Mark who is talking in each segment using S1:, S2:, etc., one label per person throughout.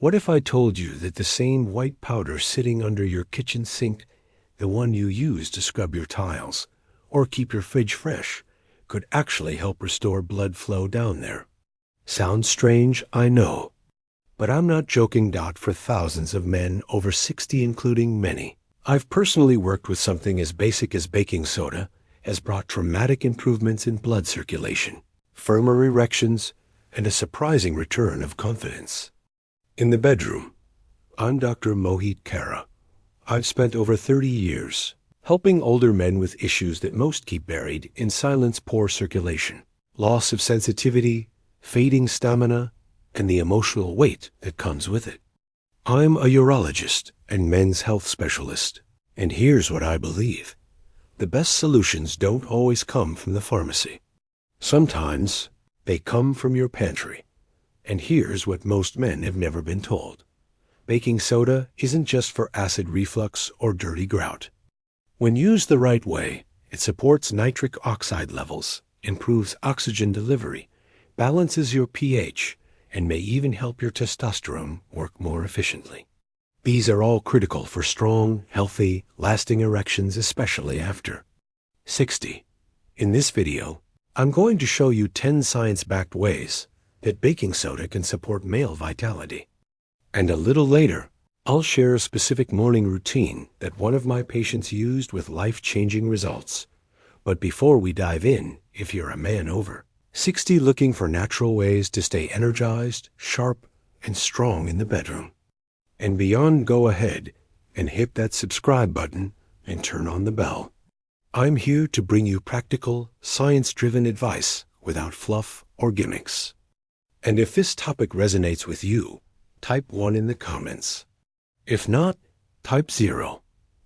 S1: What if I told you that the same white powder sitting under your kitchen sink, the one you use to scrub your tiles or keep your fridge fresh, could actually help restore blood flow down there? Sounds strange, I know. But I'm not joking. For thousands of men over 60, including many, I've personally worked with something as basic as baking soda has brought dramatic improvements in blood circulation, firmer erections, and a surprising return of confidence. In the bedroom, I'm Dr. Mohit Khera. I've spent over 30 years helping older men with issues that most keep buried in silence: poor circulation, loss of sensitivity, fading stamina, and the emotional weight that comes with it. I'm a urologist and men's health specialist, and here's what I believe. The best solutions don't always come from the pharmacy. Sometimes they come from your pantry. And here's what most men have never been told. Baking soda isn't just for acid reflux or dirty grout. When used the right way, it supports nitric oxide levels, improves oxygen delivery, balances your pH, and may even help your testosterone work more efficiently. These are all critical for strong, healthy, lasting erections, especially after 60. In this video, I'm going to show you 10 science-backed ways that baking soda can support male vitality. And a little later, I'll share a specific morning routine that one of my patients used with life-changing results. But before we dive in, if you're a man over 60 looking for natural ways to stay energized, sharp, and strong in the bedroom and beyond, go ahead and hit that subscribe button and turn on the bell. I'm here to bring you practical, science-driven advice without fluff or gimmicks. And if this topic resonates with you, type 1 in the comments. If not, type 0.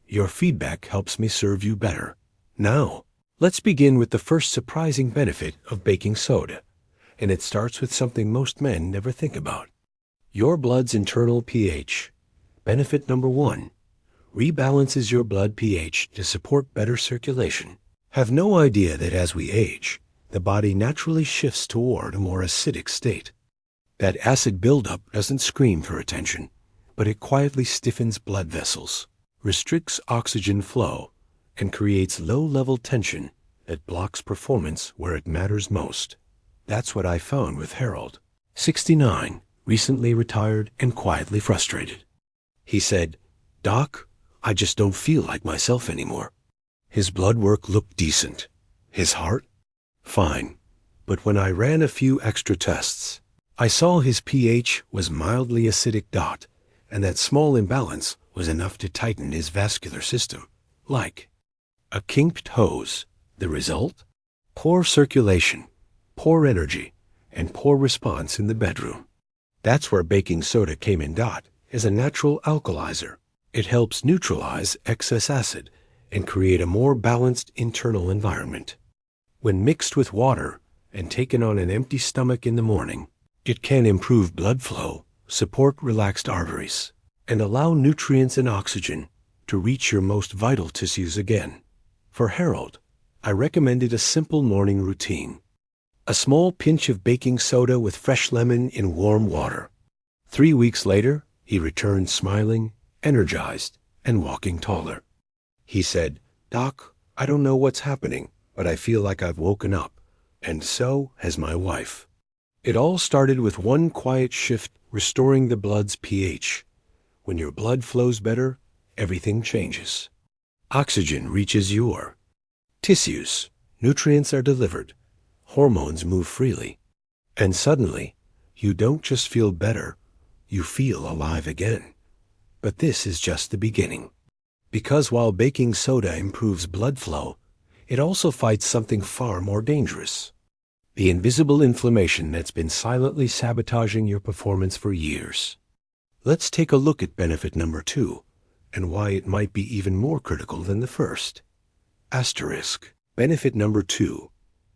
S1: Your feedback helps me serve you better. Now, let's begin with the first surprising benefit of baking soda, and it starts with something most men never think about. Your blood's internal pH. Benefit number 1. Rebalances your blood pH to support better circulation. Have no idea that as we age, the body naturally shifts toward a more acidic state. That acid buildup doesn't scream for attention, but it quietly stiffens blood vessels, restricts oxygen flow, and creates low-level tension that blocks performance where it matters most. That's what I found with Harold, 69, recently retired and quietly frustrated. He said, "Doc, I just don't feel like myself anymore." His blood work looked decent. His heart? Fine. But when I ran a few extra tests, I saw his pH was mildly acidic. And that small imbalance was enough to tighten his vascular system, like a kinked hose. The result? Poor circulation, poor energy, and poor response in the bedroom. That's where baking soda came in. As a natural alkalizer, it helps neutralize excess acid and create a more balanced internal environment. When mixed with water and taken on an empty stomach in the morning, it can improve blood flow, support relaxed arteries, and allow nutrients and oxygen to reach your most vital tissues again. For Harold, I recommended a simple morning routine. A small pinch of baking soda with fresh lemon in warm water. 3 weeks later, he returned smiling, energized, and walking taller. He said, "Doc, I don't know what's happening, but I feel like I've woken up, and so has my wife." It all started with one quiet shift, restoring the blood's pH. When your blood flows better, everything changes. Oxygen reaches your tissues, nutrients are delivered, hormones move freely, and suddenly, you don't just feel better, you feel alive again. But this is just the beginning. Because while baking soda improves blood flow, it also fights something far more dangerous: the invisible inflammation that's been silently sabotaging your performance for years. Let's take a look at benefit number 2, and why it might be even more critical than the first. Asterisk. Benefit number 2.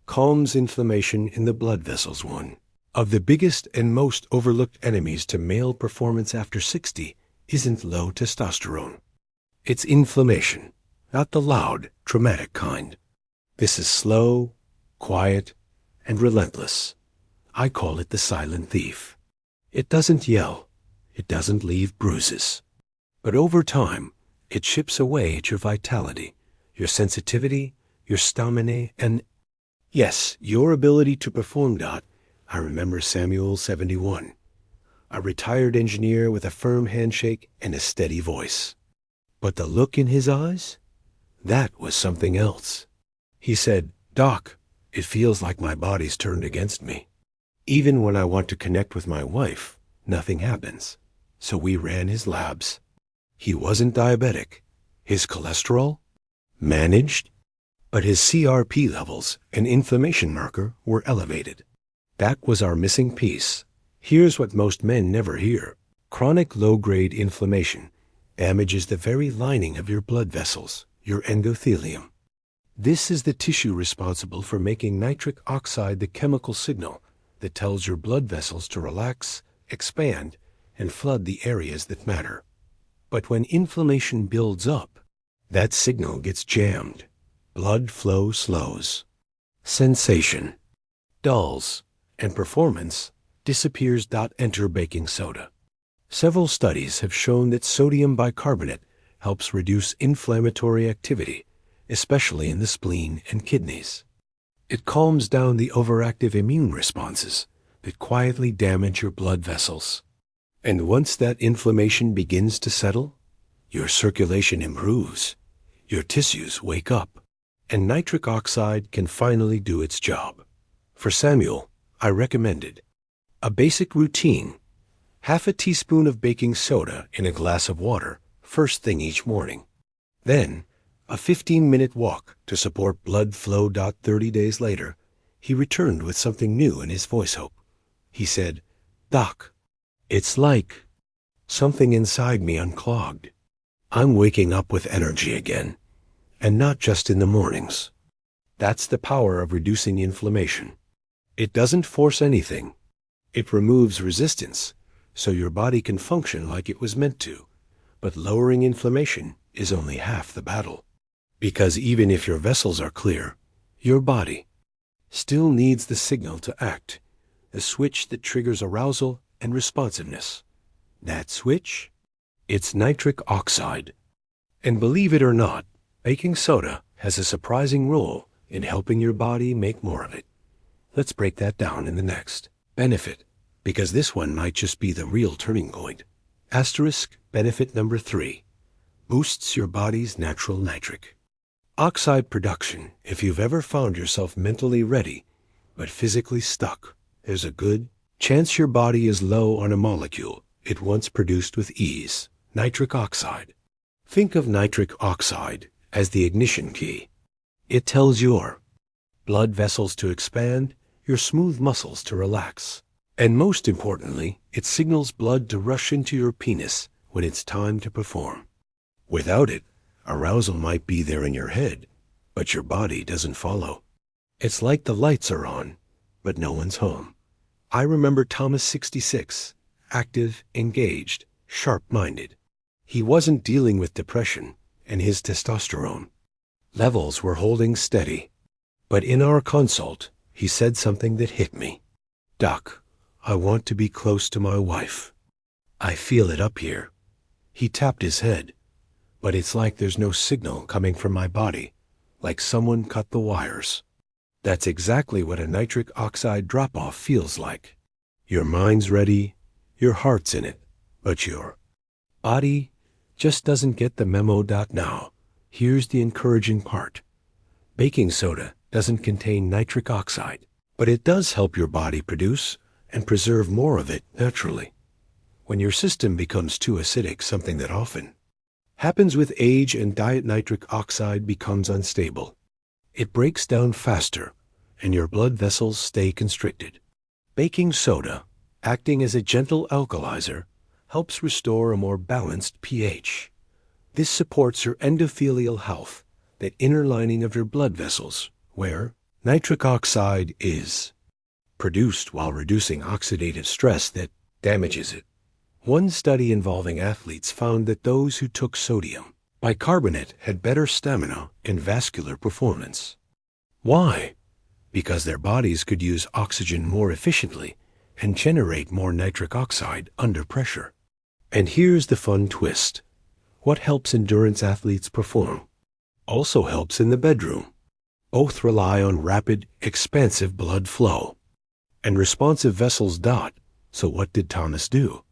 S1: Calms inflammation in the blood vessels. One of the biggest and most overlooked enemies to male performance after 60 isn't low testosterone. It's inflammation, not the loud, dramatic kind. This is slow, quiet, and relentless. I call it the silent thief. It doesn't yell. it doesn't leave bruises. But over time, it chips away at your vitality, your sensitivity, your stamina, and yes, your ability to perform. I remember Samuel, 71, a retired engineer with a firm handshake and a steady voice. But the look in his eyes? That was something else. He said, "Doc, it feels like my body's turned against me. Even when I want to connect with my wife, nothing happens." So we ran his labs. He wasn't diabetic. His cholesterol? Managed. But his CRP levels, an inflammation marker, were elevated. That was our missing piece. Here's what most men never hear. Chronic low-grade inflammation damages the very lining of your blood vessels, your endothelium. This is the tissue responsible for making nitric oxide the chemical signal that tells your blood vessels to relax, expand, and flood the areas that matter. But when inflammation builds up, that signal gets jammed. Blood flow slows. Sensation dulls, and performance disappears. Enter baking soda. Several studies have shown that sodium bicarbonate helps reduce inflammatory activity, especially in the spleen and kidneys. It calms down the overactive immune responses that quietly damage your blood vessels. And once that inflammation begins to settle, your circulation improves, your tissues wake up, and nitric oxide can finally do its job. For Samuel, I recommended a basic routine: half a teaspoon of baking soda in a glass of water first thing each morning. Then, a 15-minute walk to support blood flow. 30 days later, he returned with something new in his voice. Hope. He said, "Doc, it's like something inside me unclogged. I'm waking up with energy again, and not just in the mornings." That's the power of reducing inflammation. It doesn't force anything. It removes resistance, so your body can function like it was meant to. But lowering inflammation is only half the battle. Because even if your vessels are clear, your body still needs the signal to act, a switch that triggers arousal and responsiveness. That switch? It's nitric oxide. And believe it or not, baking soda has a surprising role in helping your body make more of it. Let's break that down in the next benefit, because this one might just be the real turning point. Asterisk benefit number 3. Boosts your body's natural nitric oxide production. If you've ever found yourself mentally ready, but physically stuck, there's a good chance your body is low on a molecule it once produced with ease: nitric oxide. Think of nitric oxide as the ignition key. It tells your blood vessels to expand, your smooth muscles to relax. And most importantly, it signals blood to rush into your penis when it's time to perform. Without it, arousal might be there in your head, but your body doesn't follow. It's like the lights are on, but no one's home. I remember Thomas, 66, active, engaged, sharp-minded. He wasn't dealing with depression, and his testosterone levels were holding steady. But in our consult, he said something that hit me. "Doc, I want to be close to my wife. I feel it up here." He tapped his head. "But it's like there's no signal coming from my body, like someone cut the wires." That's exactly what a nitric oxide drop-off feels like. Your mind's ready, your heart's in it, but your body just doesn't get the memo. Now, here's the encouraging part. Baking soda doesn't contain nitric oxide, but it does help your body produce and preserve more of it naturally. When your system becomes too acidic, something that often happens with age and diet, nitric oxide becomes unstable. It breaks down faster, and your blood vessels stay constricted. Baking soda, acting as a gentle alkalizer, helps restore a more balanced pH. This supports your endothelial health, that inner lining of your blood vessels, where nitric oxide is produced while reducing oxidative stress that damages it. One study involving athletes found that those who took sodium bicarbonate had better stamina and vascular performance. Why? Because their bodies could use oxygen more efficiently and generate more nitric oxide under pressure. And here's the fun twist. What helps endurance athletes perform also helps in the bedroom. Both rely on rapid, expansive blood flow and responsive vessels. So what did Thomas do?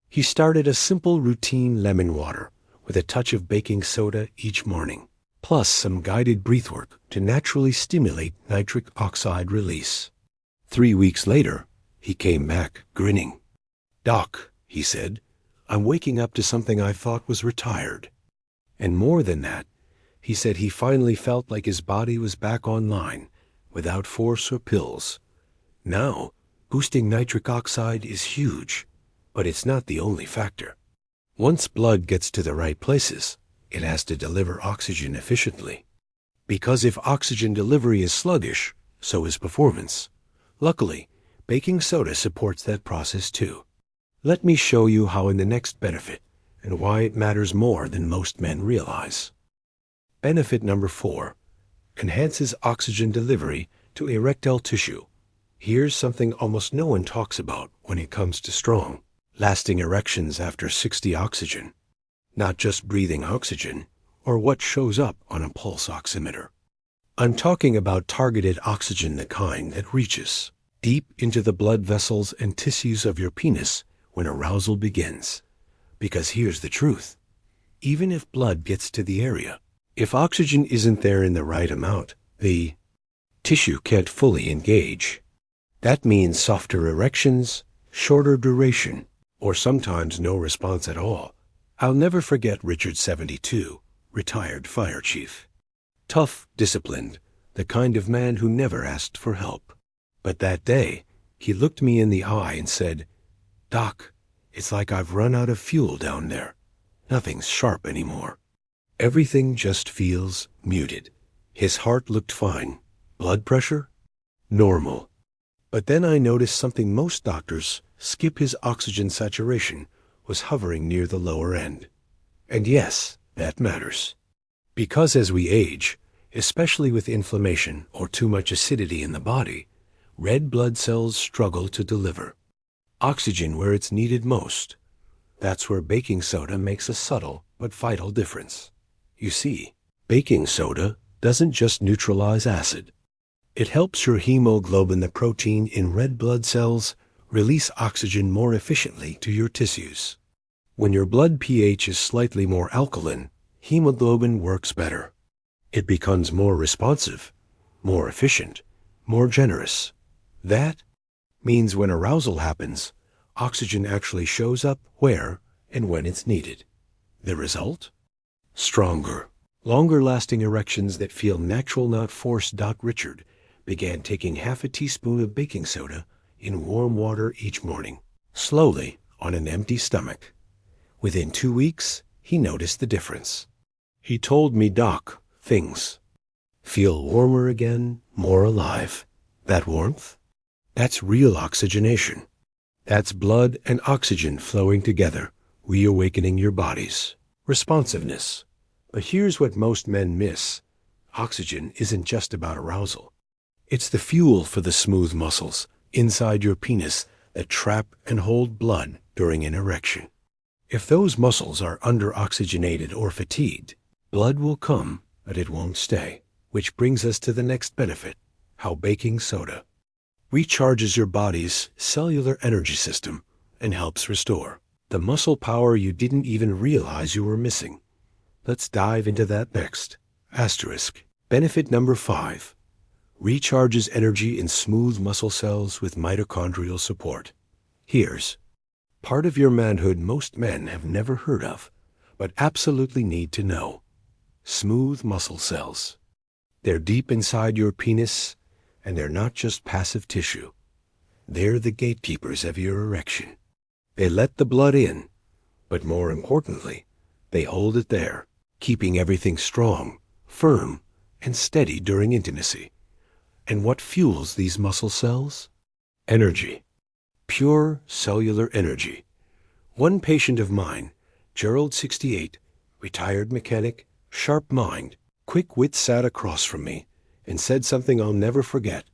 S1: He started a simple routine: lemon water with a touch of baking soda each morning, plus some guided breathwork to naturally stimulate nitric oxide release. 3 weeks later, he came back grinning. "Doc," he said, "I'm waking up to something I thought was retired." And more than that, he said he finally felt like his body was back online, without force or pills. Now, boosting nitric oxide is huge, but it's not the only factor. Once blood gets to the right places, it has to deliver oxygen efficiently. Because if oxygen delivery is sluggish, so is performance. Luckily, baking soda supports that process too. Let me show you how in the next benefit, and why it matters more than most men realize. Benefit number 4. Enhances oxygen delivery to erectile tissue. Here's something almost no one talks about when it comes to strong, lasting erections after 60 oxygen. Not just breathing oxygen, or what shows up on a pulse oximeter. I'm talking about targeted oxygen, the kind that reaches deep into the blood vessels and tissues of your penis when arousal begins. Because here's the truth. Even if blood gets to the area, if oxygen isn't there in the right amount, the tissue can't fully engage. That means softer erections, shorter duration, or sometimes no response at all. I'll never forget Richard, 72, retired fire chief. Tough, disciplined, the kind of man who never asked for help. But that day, he looked me in the eye and said, "Doc, it's like I've run out of fuel down there. Nothing's sharp anymore. Everything just feels muted." His heart looked fine. Blood pressure? Normal. But then I noticed something most doctors skip: his oxygen saturation was hovering near the lower end. And yes, that matters. Because as we age, especially with inflammation or too much acidity in the body, red blood cells struggle to deliver oxygen where it's needed most. That's where baking soda makes a subtle but vital difference. You see, baking soda doesn't just neutralize acid. It helps your hemoglobin, the protein in red blood cells, release oxygen more efficiently to your tissues. When your blood pH is slightly more alkaline, hemoglobin works better. It becomes more responsive, more efficient, more generous. That means when arousal happens, oxygen actually shows up where and when it's needed. The result? Stronger, longer-lasting erections that feel natural, not forced. Richard began taking half a teaspoon of baking soda in warm water each morning, slowly, on an empty stomach. Within 2 weeks, he noticed the difference. He told me, "Doc, things feel warmer again, more alive." That warmth? That's real oxygenation. That's blood and oxygen flowing together, reawakening your body's responsiveness. But here's what most men miss. Oxygen isn't just about arousal. It's the fuel for the smooth muscles inside your penis that trap and hold blood during an erection. If those muscles are under-oxygenated or fatigued, blood will come, but it won't stay. Which brings us to the next benefit: how baking soda recharges your body's cellular energy system and helps restore the muscle power you didn't even realize you were missing. Let's dive into that next. Asterisk. Benefit number 5. Recharges energy in smooth muscle cells with mitochondrial support. Here's part of your manhood most men have never heard of, but absolutely need to know. Smooth muscle cells. They're deep inside your penis, and they're not just passive tissue. They're the gatekeepers of your erection. They let the blood in, but more importantly, they hold it there, keeping everything strong, firm, and steady during intimacy. And what fuels these muscle cells? Energy. Pure cellular energy. One patient of mine, Gerald, 68, retired mechanic, sharp mind, quick wit, sat across from me and said something I'll never forget.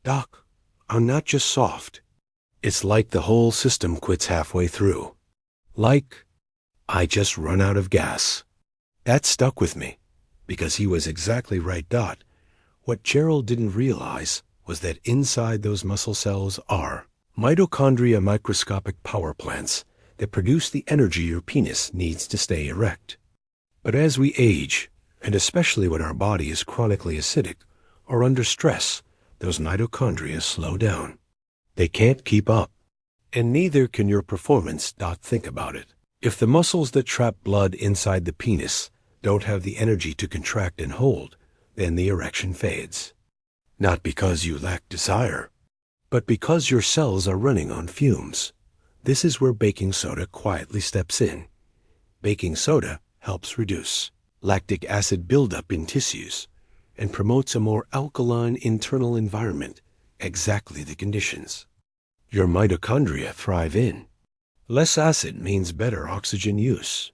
S1: "Doc, I'm not just soft. It's like the whole system quits halfway through." Like, I just run out of gas. That stuck with me, because he was exactly right. What Gerald didn't realize was that inside those muscle cells are mitochondria, microscopic power plants that produce the energy your penis needs to stay erect. But as we age, and especially when our body is chronically acidic or under stress, those mitochondria slow down. They can't keep up. And neither can your performance. Think about it. If the muscles that trap blood inside the penis don't have the energy to contract and hold, then the erection fades. Not because you lack desire, but because your cells are running on fumes. This is where baking soda quietly steps in. Baking soda helps reduce lactic acid buildup in tissues and promotes a more alkaline internal environment, exactly the conditions your mitochondria thrive in. Less acid means better oxygen use.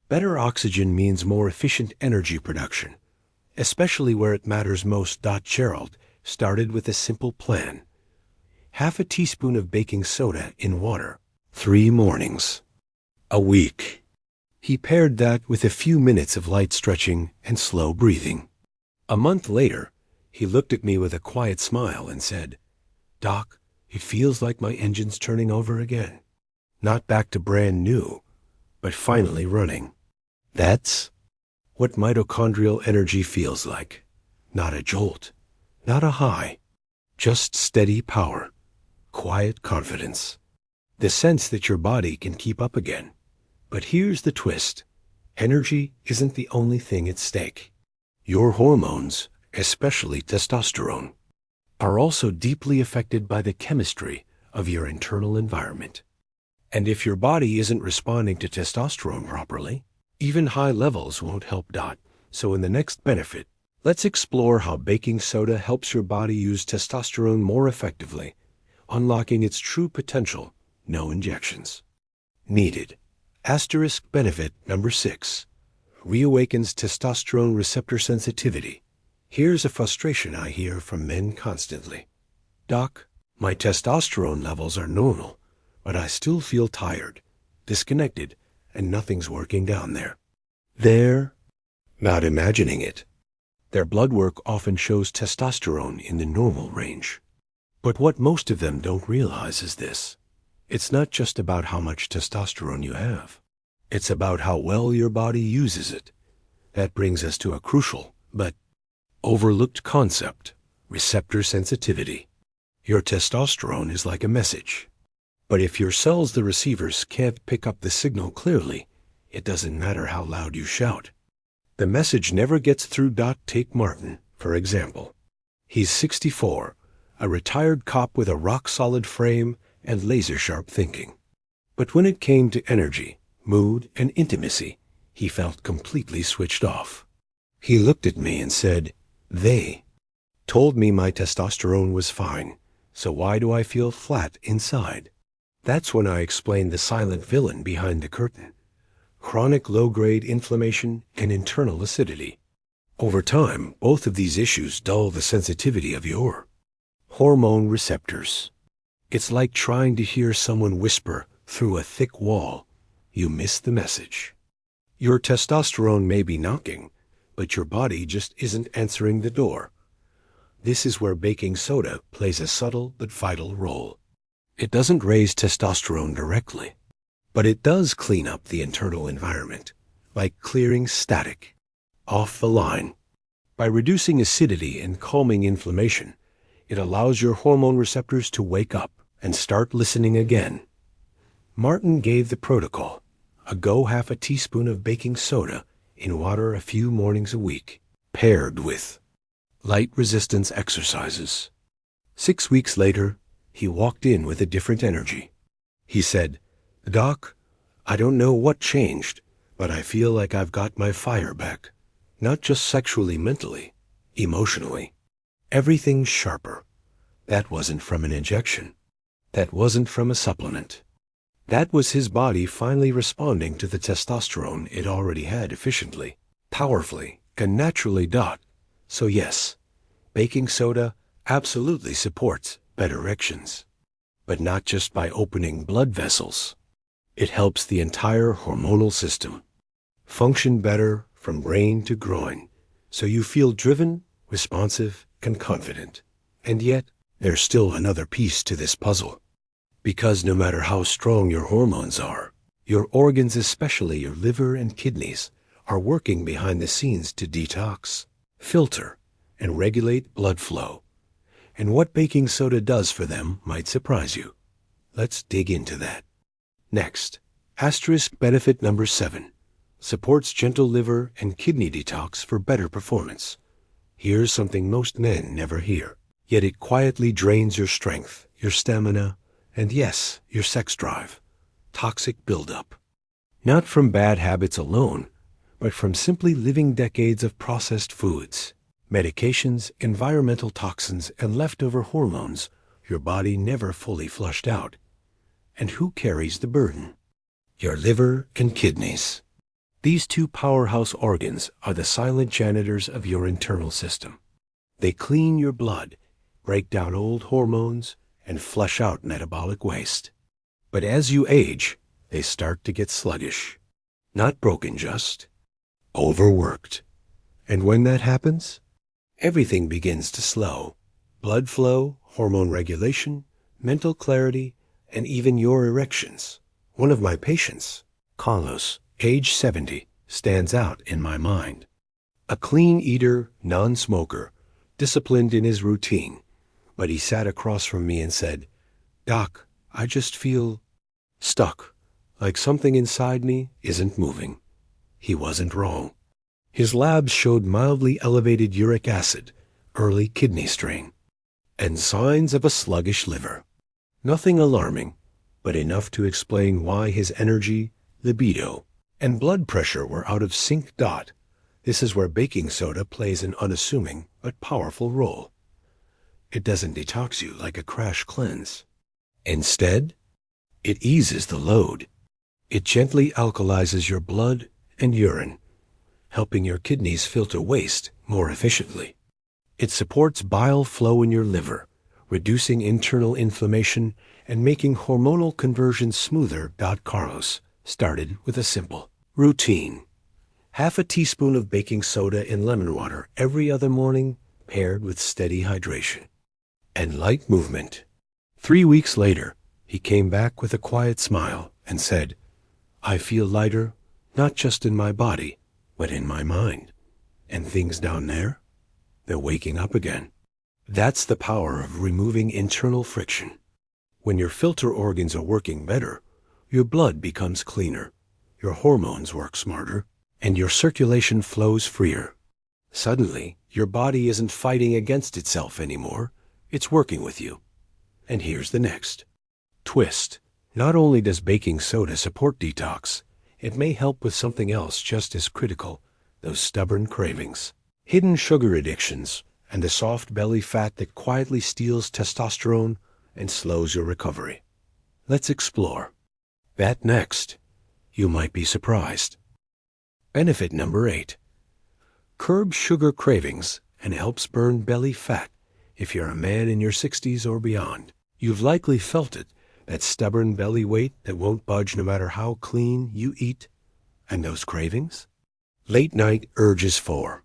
S1: Better oxygen means more efficient energy production, especially where it matters most. Gerald started with a simple plan. Half a teaspoon of baking soda in water, 3 mornings a week. He paired that with a few minutes of light stretching and slow breathing. A month later, he looked at me with a quiet smile and said, "Doc, it feels like my engine's turning over again. Not back to brand new, but finally running." That's what mitochondrial energy feels like. Not a jolt, not a high, just steady power, quiet confidence, the sense that your body can keep up again. But here's the twist. Energy isn't the only thing at stake. Your hormones, especially testosterone, are also deeply affected by the chemistry of your internal environment. And if your body isn't responding to testosterone properly, even high levels won't help. So in the next benefit, let's explore how baking soda helps your body use testosterone more effectively, unlocking its true potential. No injections needed. Benefit number 6. Reawakens testosterone receptor sensitivity. Here's a frustration I hear from men constantly. "Doc, my testosterone levels are normal, but I still feel tired, disconnected, and nothing's working down there." They're not imagining it. Their blood work often shows testosterone in the normal range. But what most of them don't realize is this. It's not just about how much testosterone you have. It's about how well your body uses it. That brings us to a crucial, but overlooked concept: receptor sensitivity. Your testosterone is like a message. But if your cells, the receivers, can't pick up the signal clearly, it doesn't matter how loud you shout. The message never gets through. Take Martin, for example. He's 64, a retired cop with a rock-solid frame and laser-sharp thinking. But when it came to energy, mood, and intimacy, he felt completely switched off. He looked at me and said, "They told me my testosterone was fine, so why do I feel flat inside?" That's when I explained the silent villain behind the curtain: chronic low-grade inflammation and internal acidity. Over time, both of these issues dull the sensitivity of your hormone receptors. It's like trying to hear someone whisper through a thick wall. You miss the message. Your testosterone may be knocking, but your body just isn't answering the door. This is where baking soda plays a subtle but vital role. It doesn't raise testosterone directly, but it does clean up the internal environment, like clearing static off the line. By reducing acidity and calming inflammation, it allows your hormone receptors to wake up and start listening again. Martin gave the protocol: half a teaspoon of baking soda in water a few mornings a week, paired with light resistance exercises. 6 weeks later, he walked in with a different energy. He said, "Doc, I don't know what changed, but I feel like I've got my fire back. Not just sexually, mentally, emotionally. Everything's sharper." That wasn't from an injection. That wasn't from a supplement. That was his body finally responding to the testosterone it already had efficiently, powerfully, and naturally. So yes, baking soda absolutely supports better erections, but not just by opening blood vessels. It helps the entire hormonal system function better from brain to groin, so you feel driven, responsive, and confident. And yet, there's still another piece to this puzzle. Because no matter how strong your hormones are, your organs, especially your liver and kidneys, are working behind the scenes to detox, filter, and regulate blood flow. And what baking soda does for them might surprise you. Let's dig into that. Next, asterisk benefit number 7. Supports gentle liver and kidney detox for better performance. Here's something most men never hear. Yet it quietly drains your strength, your stamina, and yes, your sex drive. Toxic buildup. Not from bad habits alone, but from simply living decades of processed foods, medications, environmental toxins, and leftover hormones your body never fully flushed out. And who carries the burden? Your liver and kidneys. These two powerhouse organs are the silent janitors of your internal system. They clean your blood, break down old hormones, and flush out metabolic waste. But as you age, they start to get sluggish. Not broken, just overworked. And when that happens, everything begins to slow. Blood flow, hormone regulation, mental clarity, and even your erections. One of my patients, Carlos, age 70, stands out in my mind. A clean eater, non-smoker, disciplined in his routine. But he sat across from me and said, "Doc, I just feel stuck, like something inside me isn't moving." He wasn't wrong. His labs showed mildly elevated uric acid, early kidney strain, and signs of a sluggish liver. Nothing alarming, but enough to explain why his energy, libido, and blood pressure were out of sync. This is where baking soda plays an unassuming but powerful role. It doesn't detox you like a crash cleanse. Instead, it eases the load. It gently alkalizes your blood and urine, helping your kidneys filter waste more efficiently. It supports bile flow in your liver, reducing internal inflammation and making hormonal conversion smoother. Carlos started with a simple routine. Half a teaspoon of baking soda in lemon water every other morning, paired with steady hydration and light movement. 3 weeks later, he came back with a quiet smile and said, "I feel lighter, not just in my body, but in my mind. And things down there, they're waking up again." That's the power of removing internal friction. When your filter organs are working better, your blood becomes cleaner, your hormones work smarter, and your circulation flows freer. Suddenly, your body isn't fighting against itself anymore, it's working with you. And here's the next twist. Not only does baking soda support detox, it may help with something else just as critical, those stubborn cravings, hidden sugar addictions, and the soft belly fat that quietly steals testosterone and slows your recovery. Let's explore that next. You might be surprised. Benefit number 8. Curbs sugar cravings and helps burn belly fat. If you're a man in your 60s or beyond, you've likely felt it, that stubborn belly weight that won't budge no matter how clean you eat. And those cravings? Late night urges for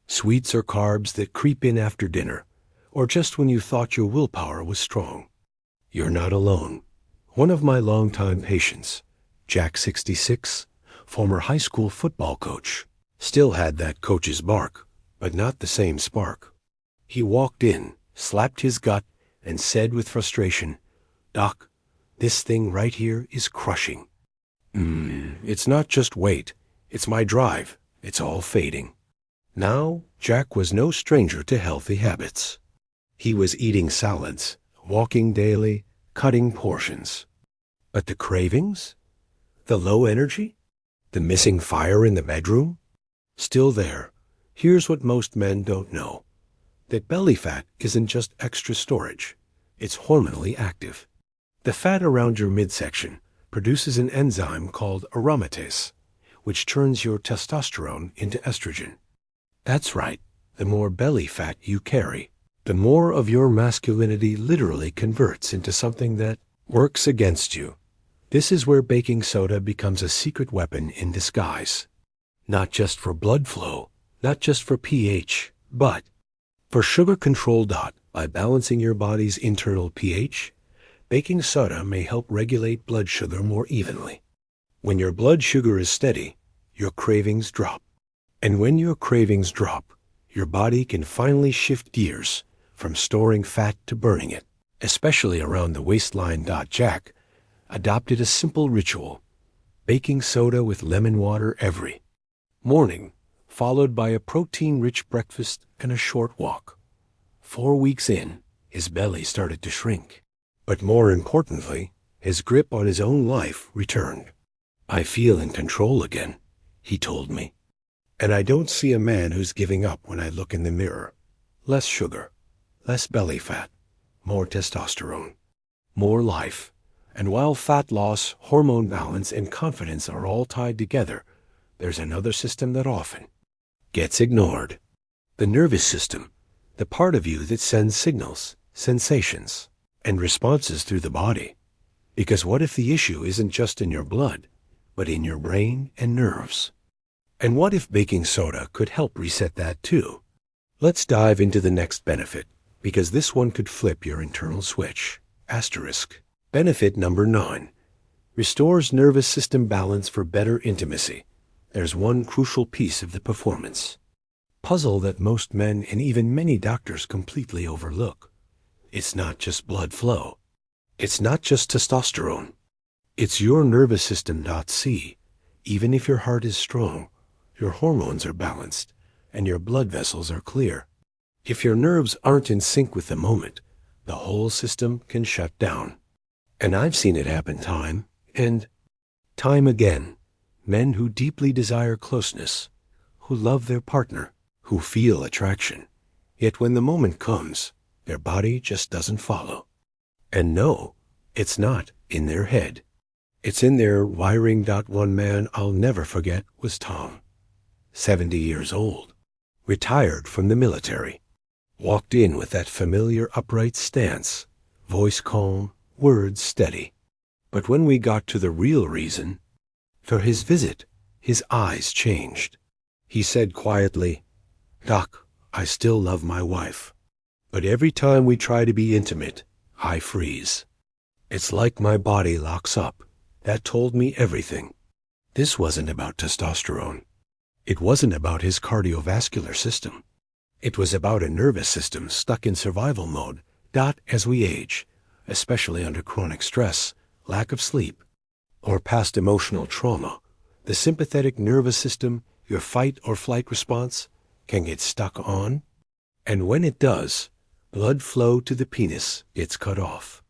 S1: sweets or carbs that creep in after dinner, or just when you thought your willpower was strong. You're not alone. One of my longtime patients, Jack 66, former high school football coach, still had that coach's bark, but not the same spark. He walked in, slapped his gut, and said with frustration, "Doc, this thing right here is crushing. It's not just weight, it's my drive, it's all fading." Now, Jack was no stranger to healthy habits. He was eating salads, walking daily, cutting portions. But the cravings? The low energy? The missing fire in the bedroom? Still there. Here's what most men don't know. That belly fat isn't just extra storage. It's hormonally active. The fat around your midsection produces an enzyme called aromatase, which turns your testosterone into estrogen. That's right. The more belly fat you carry, the more of your masculinity literally converts into something that works against you. This is where baking soda becomes a secret weapon in disguise. Not just for blood flow, not just for pH, but for sugar control. By balancing your body's internal pH, baking soda may help regulate blood sugar more evenly. When your blood sugar is steady, your cravings drop. And when your cravings drop, your body can finally shift gears from storing fat to burning it, especially around the waistline. Jack adopted a simple ritual: baking soda with lemon water every morning, followed by a protein-rich breakfast and a short walk. 4 weeks in, his belly started to shrink. But more importantly, his grip on his own life returned. "I feel in control again," he told me. "And I don't see a man who's giving up when I look in the mirror. Less sugar, less belly fat, more testosterone, more life." And while fat loss, hormone balance, and confidence are all tied together, there's another system that often gets ignored: the nervous system, the part of you that sends signals, sensations, and responses through the body. Because what if the issue isn't just in your blood, but in your brain and nerves? And what if baking soda could help reset that too? Let's dive into the next benefit, because this one could flip your internal switch. Asterisk. Benefit number 9. Restores nervous system balance for better intimacy. There's one crucial piece of the performance puzzle that most men and even many doctors completely overlook. It's not just blood flow. It's not just testosterone. It's your nervous system. See, even if your heart is strong, your hormones are balanced, and your blood vessels are clear. If your nerves aren't in sync with the moment, the whole system can shut down. And I've seen it happen time and time again. Men who deeply desire closeness, who love their partner, who feel attraction. Yet when the moment comes, their body just doesn't follow. And no, it's not in their head. It's in their wiring. One man I'll never forget was Tom, 70 years old, retired from the military. Walked in with that familiar upright stance, voice calm, words steady. But when we got to the real reason for his visit, his eyes changed. He said quietly, "Doc, I still love my wife, but every time we try to be intimate, I freeze. It's like my body locks up." That told me everything. This wasn't about testosterone. It wasn't about his cardiovascular system. It was about a nervous system stuck in survival mode. As we age, especially under chronic stress, lack of sleep, or past emotional trauma, the sympathetic nervous system, your fight or flight response, can get stuck on. And when it does, blood flow to the penis gets cut off.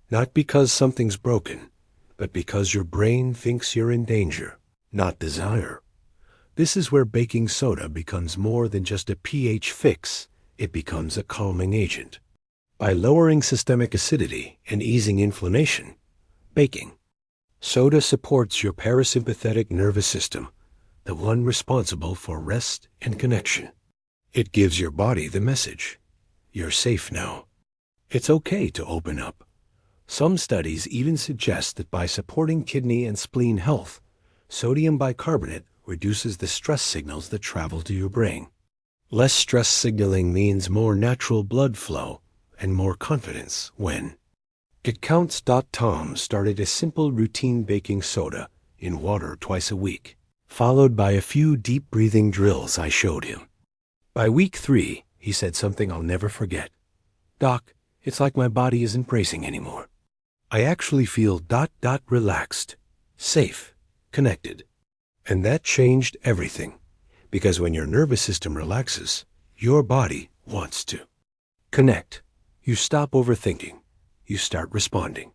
S1: Not because something's broken, but because your brain thinks you're in danger, not desire. This is where baking soda becomes more than just a pH fix. It becomes a calming agent. By lowering systemic acidity and easing inflammation, baking soda supports your parasympathetic nervous system, the one responsible for rest and connection. It gives your body the message: you're safe now. It's okay to open up. Some studies even suggest that by supporting kidney and spleen health, sodium bicarbonate reduces the stress signals that travel to your brain. Less stress signaling means more natural blood flow and more confidence when it counts. Tom started a simple routine: baking soda in water twice a week, followed by a few deep breathing drills I showed him. By week 3, he said something I'll never forget. "Doc, it's like my body isn't bracing anymore. I actually feel relaxed, safe, connected." And that changed everything, because when your nervous system relaxes, your body wants to connect. You stop overthinking. You start responding.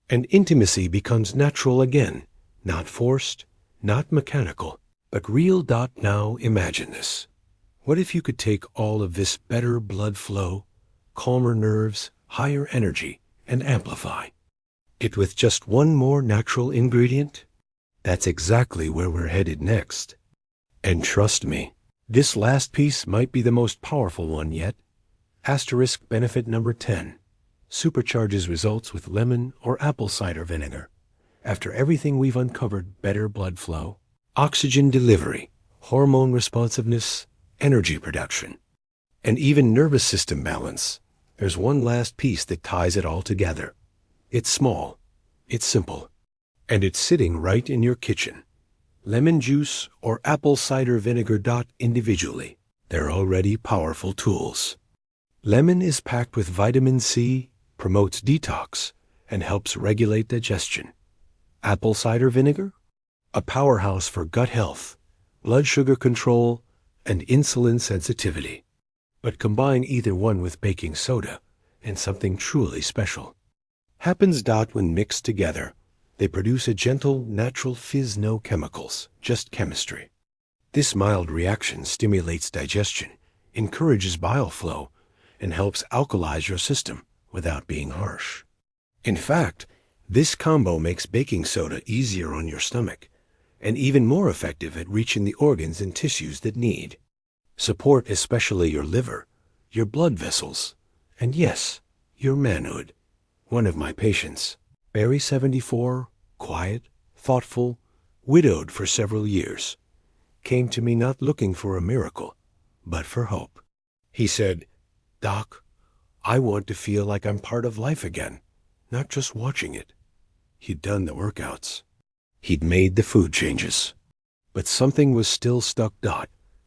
S1: And intimacy becomes natural again, not forced, not mechanical, but real. Now imagine this. What if you could take all of this better blood flow, calmer nerves, higher energy, and amplify it with just one more natural ingredient? That's exactly where we're headed next. And trust me, this last piece might be the most powerful one yet. Asterisk. Benefit number 10. Supercharges results with lemon or apple cider vinegar. After everything we've uncovered, better blood flow, oxygen delivery, hormone responsiveness, energy production, and even nervous system balance, there's one last piece that ties it all together. It's small, it's simple, and it's sitting right in your kitchen. Lemon juice or apple cider vinegar. Individually, they're already powerful tools. Lemon is packed with vitamin C, promotes detox, and helps regulate digestion. Apple cider vinegar? A powerhouse for gut health, blood sugar control, and insulin sensitivity. But combine either one with baking soda, and something truly special happens. When mixed together, they produce a gentle, natural fizz, no chemicals, just chemistry. This mild reaction stimulates digestion, encourages bile flow, and helps alkalize your system without being harsh. In fact, this combo makes baking soda easier on your stomach and even more effective at reaching the organs and tissues that need support, especially your liver, your blood vessels, and yes, your manhood. One of my patients, Barry 74, quiet, thoughtful, widowed for several years, came to me not looking for a miracle, but for hope. He said, "Doc, I want to feel like I'm part of life again, not just watching it." He'd done the workouts. He'd made the food changes. But something was still stuck.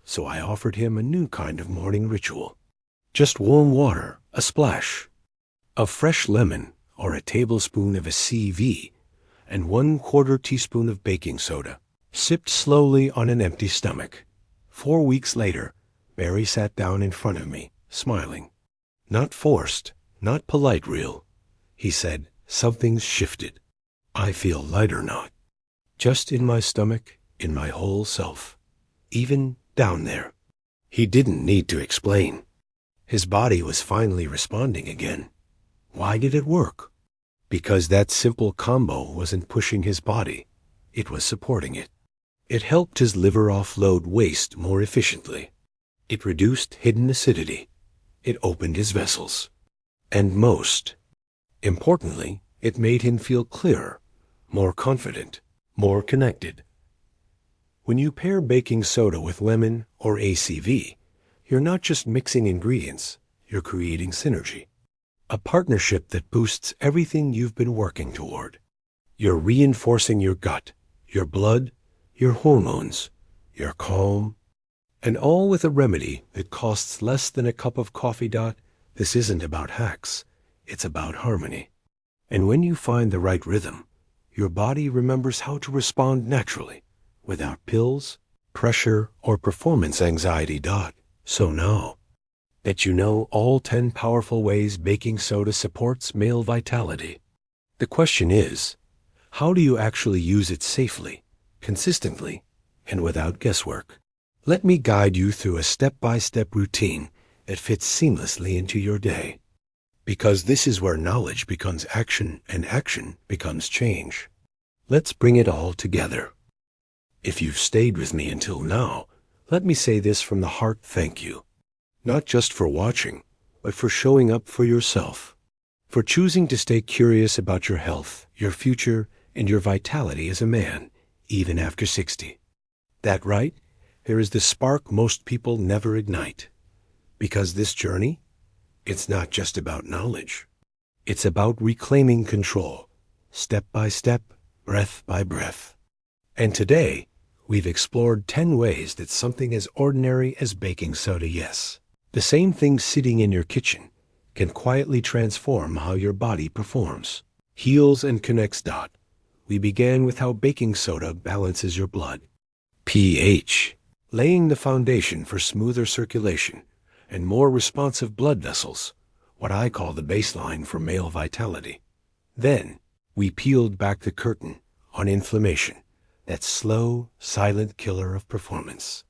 S1: So I offered him a new kind of morning ritual. Just warm water, a splash of fresh lemon or a tablespoon of a CV, and 1/4 teaspoon of baking soda, sipped slowly on an empty stomach. 4 weeks later, Barry sat down in front of me, smiling. Not forced, not polite, real. He said, "Something's shifted. I feel lighter now. Just in my stomach, in my whole self. Even down there." He didn't need to explain. His body was finally responding again. Why did it work? Because that simple combo wasn't pushing his body. It was supporting it. It helped his liver offload waste more efficiently. It reduced hidden acidity. It opened his vessels. And most importantly, it made him feel clearer, more confident, more connected. When you pair baking soda with lemon or ACV, you're not just mixing ingredients, you're creating synergy. A partnership that boosts everything you've been working toward. You're reinforcing your gut, your blood, your hormones, your calm, and all with a remedy that costs less than a cup of coffee. This isn't about hacks, it's about harmony. And when you find the right rhythm, your body remembers how to respond naturally, without pills, pressure, or performance anxiety. So now that you know all 10 powerful ways baking soda supports male vitality, the question is, how do you actually use it safely, consistently, and without guesswork? Let me guide you through a step-by-step routine that fits seamlessly into your day. Because this is where knowledge becomes action and action becomes change. Let's bring it all together. If you've stayed with me until now, let me say this from the heart: thank you. Not just for watching, but for showing up for yourself. For choosing to stay curious about your health, your future, and your vitality as a man, even after 60. That right? There is the spark most people never ignite. Because this journey, it's not just about knowledge. It's about reclaiming control, step by step, breath by breath. And today, we've explored 10 ways that something as ordinary as baking soda, yes, the same thing sitting in your kitchen, can quietly transform how your body performs, heals, and connects. We began with how baking soda balances your blood pH, laying the foundation for smoother circulation and more responsive blood vessels, what I call the baseline for male vitality. Then, we peeled back the curtain on inflammation, that slow, silent killer of performance.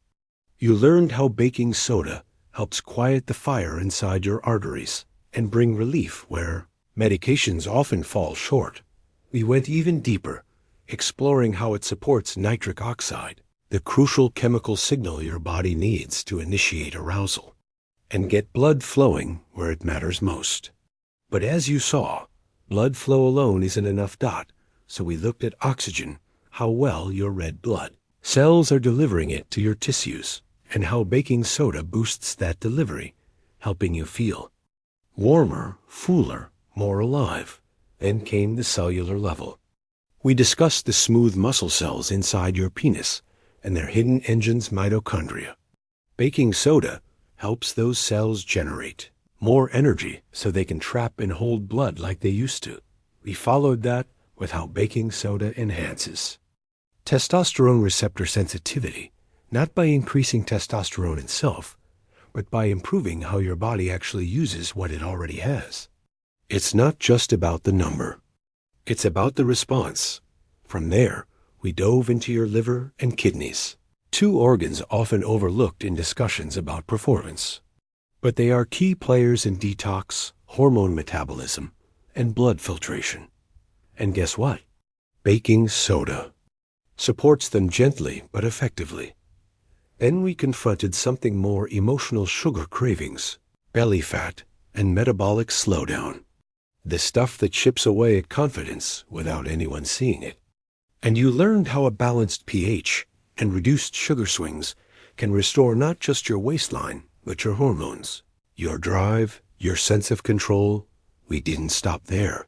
S1: You learned how baking soda helps quiet the fire inside your arteries and bring relief where medications often fall short. We went even deeper, exploring how it supports nitric oxide, the crucial chemical signal your body needs to initiate arousal and get blood flowing where it matters most. But as you saw, blood flow alone isn't enough. So we looked at oxygen, how well your red blood cells are delivering it to your tissues, and how baking soda boosts that delivery, helping you feel warmer, fuller, more alive. Then came the cellular level. We discussed the smooth muscle cells inside your penis and their hidden engines, mitochondria. Baking soda helps those cells generate more energy so they can trap and hold blood like they used to. We followed that with how baking soda enhances testosterone receptor sensitivity, not by increasing testosterone itself, but by improving how your body actually uses what it already has. It's not just about the number. It's about the response. From there, we dove into your liver and kidneys, two organs often overlooked in discussions about performance. But they are key players in detox, hormone metabolism, and blood filtration. And guess what? Baking soda supports them gently but effectively. Then we confronted something more: emotional sugar cravings, belly fat, and metabolic slowdown. The stuff that chips away at confidence without anyone seeing it. And you learned how a balanced pH and reduced sugar swings can restore not just your waistline, but your hormones, your drive, your sense of control. We didn't stop there.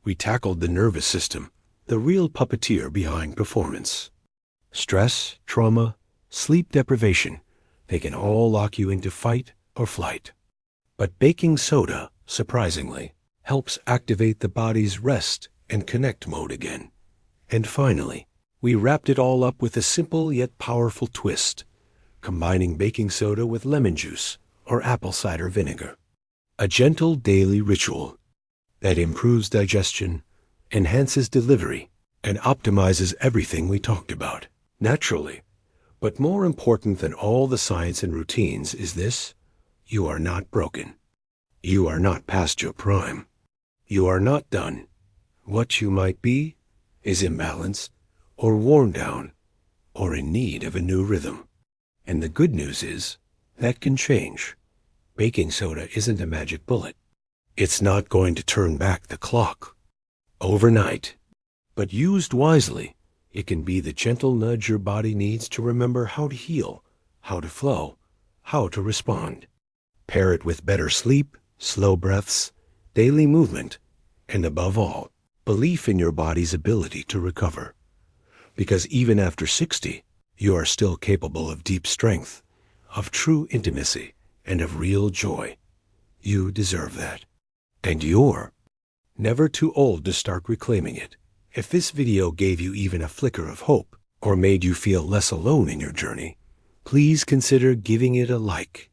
S1: We tackled the nervous system, the real puppeteer behind performance. Stress, trauma, sleep deprivation, they can all lock you into fight or flight. But baking soda, surprisingly, helps activate the body's rest and connect mode again. And finally, we wrapped it all up with a simple yet powerful twist, combining baking soda with lemon juice or apple cider vinegar. A gentle daily ritual that improves digestion, enhances delivery, and optimizes everything we talked about, naturally. But more important than all the science and routines is this: you are not broken. You are not past your prime. You are not done. What you might be is imbalanced, or worn down, or in need of a new rhythm. And the good news is, that can change. Baking soda isn't a magic bullet. It's not going to turn back the clock overnight. But used wisely, it can be the gentle nudge your body needs to remember how to heal, how to flow, how to respond. Pair it with better sleep, slow breaths, daily movement, and above all, belief in your body's ability to recover. Because even after 60, you are still capable of deep strength, of true intimacy, and of real joy. You deserve that. And you're never too old to start reclaiming it. If this video gave you even a flicker of hope, or made you feel less alone in your journey, please consider giving it a like.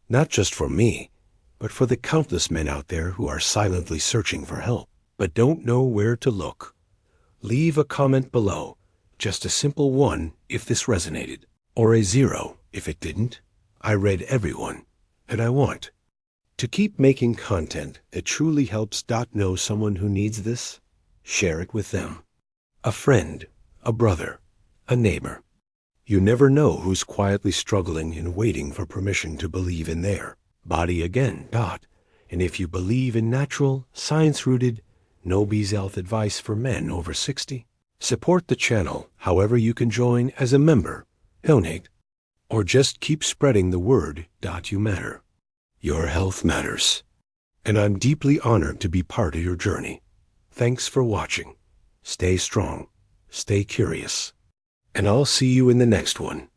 S1: Not just for me, but for the countless men out there who are silently searching for help, but don't know where to look. Leave a comment below, just a simple 1 if this resonated, or a 0 if it didn't. I read everyone, and I want to keep making content that truly helps. Know someone who needs this? Share it with them. A friend, a brother, a neighbor. You never know who's quietly struggling and waiting for permission to believe in their body again. And if you believe in natural, science-rooted, no BS health advice for men over 60, support the channel however you can. Join as a member, donate, or just keep spreading the word. You matter. Your health matters. And I'm deeply honored to be part of your journey. Thanks for watching. Stay strong, stay curious, and I'll see you in the next one.